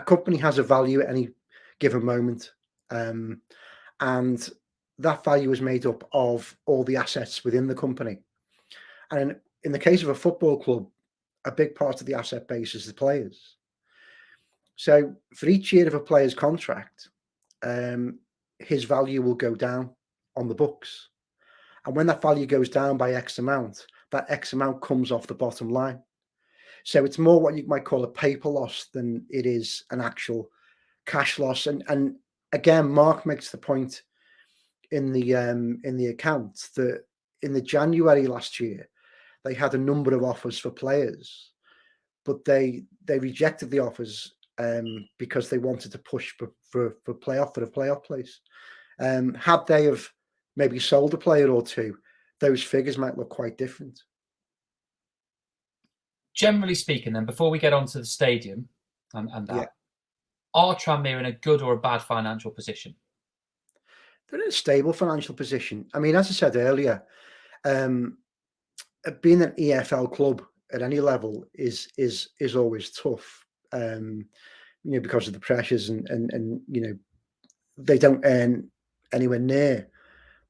company has a value at any given moment, and that value is made up of all the assets within the company. And in the case of a football club, a big part of the asset base is the players. So for each year of a player's contract, his value will go down on the books. And when that value goes down by X amount, that X amount comes off the bottom line. So it's more what you might call a paper loss than it is an actual cash loss. And again, Mark makes the point in the account that in the January last year, they had a number of offers for players, but they rejected the offers because they wanted to push for a playoff place. Had they have maybe sold a player or two, those figures might look quite different. Generally speaking, then, before we get on to the stadium and that, are Tranmere in a good or a bad financial position? They're in a stable financial position. I mean, as I said earlier, being an EFL club at any level is always tough, because of the pressures and they don't earn anywhere near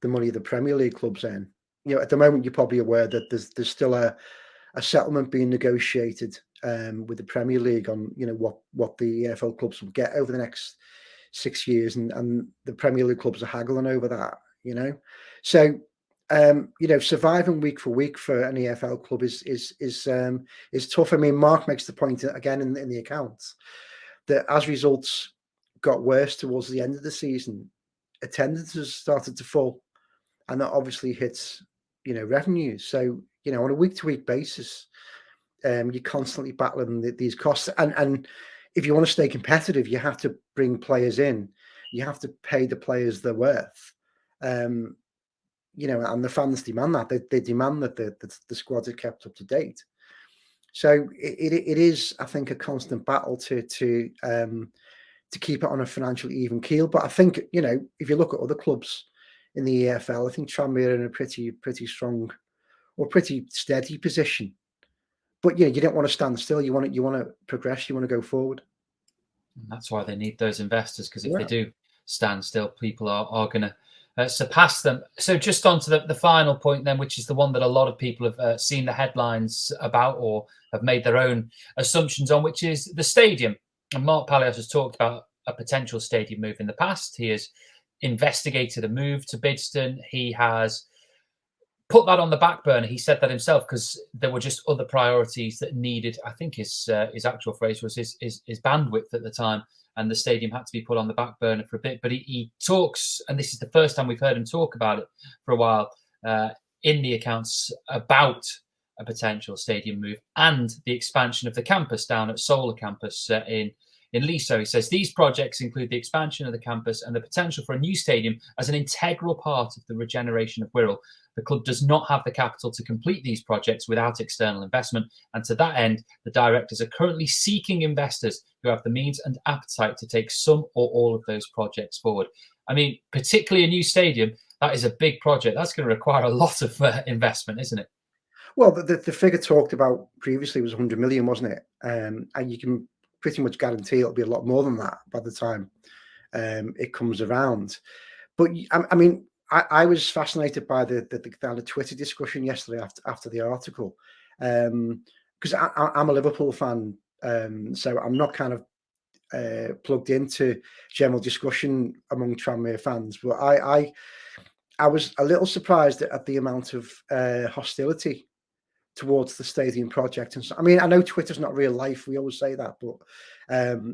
the money the Premier League clubs earn. At the moment, you're probably aware that there's still a settlement being negotiated with the Premier League on what the EFL clubs will get over the next 6 years, and the Premier League clubs are haggling over that. So surviving week for week for an EFL club is tough. I mean, Mark makes the point again in the accounts that as results got worse towards the end of the season, attendance has started to fall, and that obviously hits revenues. So on a week to week basis, you're constantly battling these costs, and if you want to stay competitive, you have to bring players in. You have to pay the players their worth. And the fans demand that. They demand that the squads are kept up to date. So it is, I think, a constant battle to keep it on a financially even keel. But I think, if you look at other clubs in the EFL, I think Tranmere are in a pretty strong or pretty steady position. But you don't want to stand still. You want to progress. You want to go forward. And that's why they need those investors, because if they do stand still, people are going to surpass them. So just on to the final point then, which is the one that a lot of people have seen the headlines about or have made their own assumptions on, which is the stadium. And Mark Palios has talked about a potential stadium move in the past. He has investigated a move to Bidston. He has put that on the back burner. He said that himself because there were just other priorities that needed, I think his actual phrase was his bandwidth at the time, and the stadium had to be put on the back burner for a bit. But he talks, and this is the first time we've heard him talk about it for a while, in the accounts about a potential stadium move and the expansion of the campus down at Solar Campus in Leaso. He says these projects include the expansion of the campus and the potential for a new stadium as an integral part of the regeneration of Wirral. The club does not have the capital to complete these projects without external investment, and to that end, the directors are currently seeking investors who have the means and appetite to take some or all of those projects forward. I mean, particularly a new stadium, that is a big project. That's going to require a lot of investment, isn't it? Well, the figure talked about previously was 100 million, wasn't it? And you can pretty much guarantee it'll be a lot more than that by the time it comes around. But I mean, I was fascinated by the Twitter discussion yesterday after the article, because I'm a Liverpool fan, so I'm not kind of plugged into general discussion among Tranmere fans. But I was a little surprised at the amount of hostility towards the stadium project. And so, I mean, I know Twitter's not real life. We always say that, but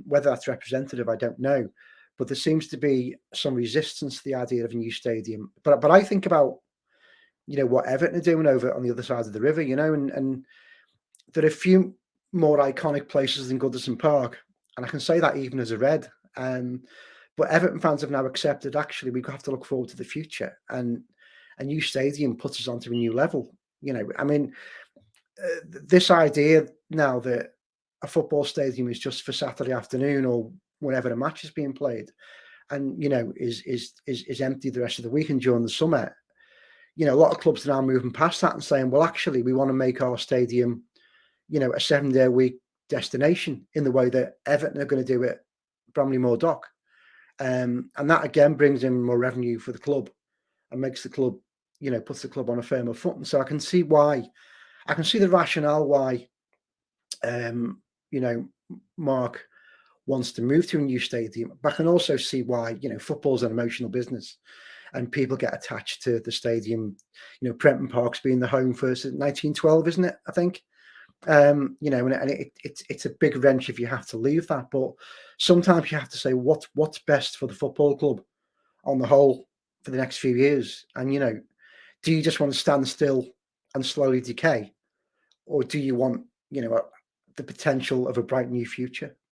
whether that's representative, I don't know. But there seems to be some resistance to the idea of a new stadium. But I think about, what Everton are doing over on the other side of the river, and there are a few more iconic places than Goodison Park. And I can say that even as a Red. But Everton fans have now accepted, actually, we have to look forward to the future. And a new stadium puts us onto a new level. I mean, this idea now that a football stadium is just for Saturday afternoon or whenever a match is being played, and is empty the rest of the week and during the summer. A lot of clubs are now moving past that and saying, well, actually, we want to make our stadium, a 7-day-a-week destination in the way that Everton are going to do it Bramley-Moore Dock. And that again brings in more revenue for the club and makes the club, puts the club on a firmer footing. So I can see the rationale why, Mark wants to move to a new stadium. But I can also see why, football's an emotional business and people get attached to the stadium. Prenton Park's been the home for 1912, isn't it? I think. And it's a big wrench if you have to leave that. But sometimes you have to say what's best for the football club on the whole for the next few years. And do you just want to stand still and slowly decay, or do you want the potential of a bright new future?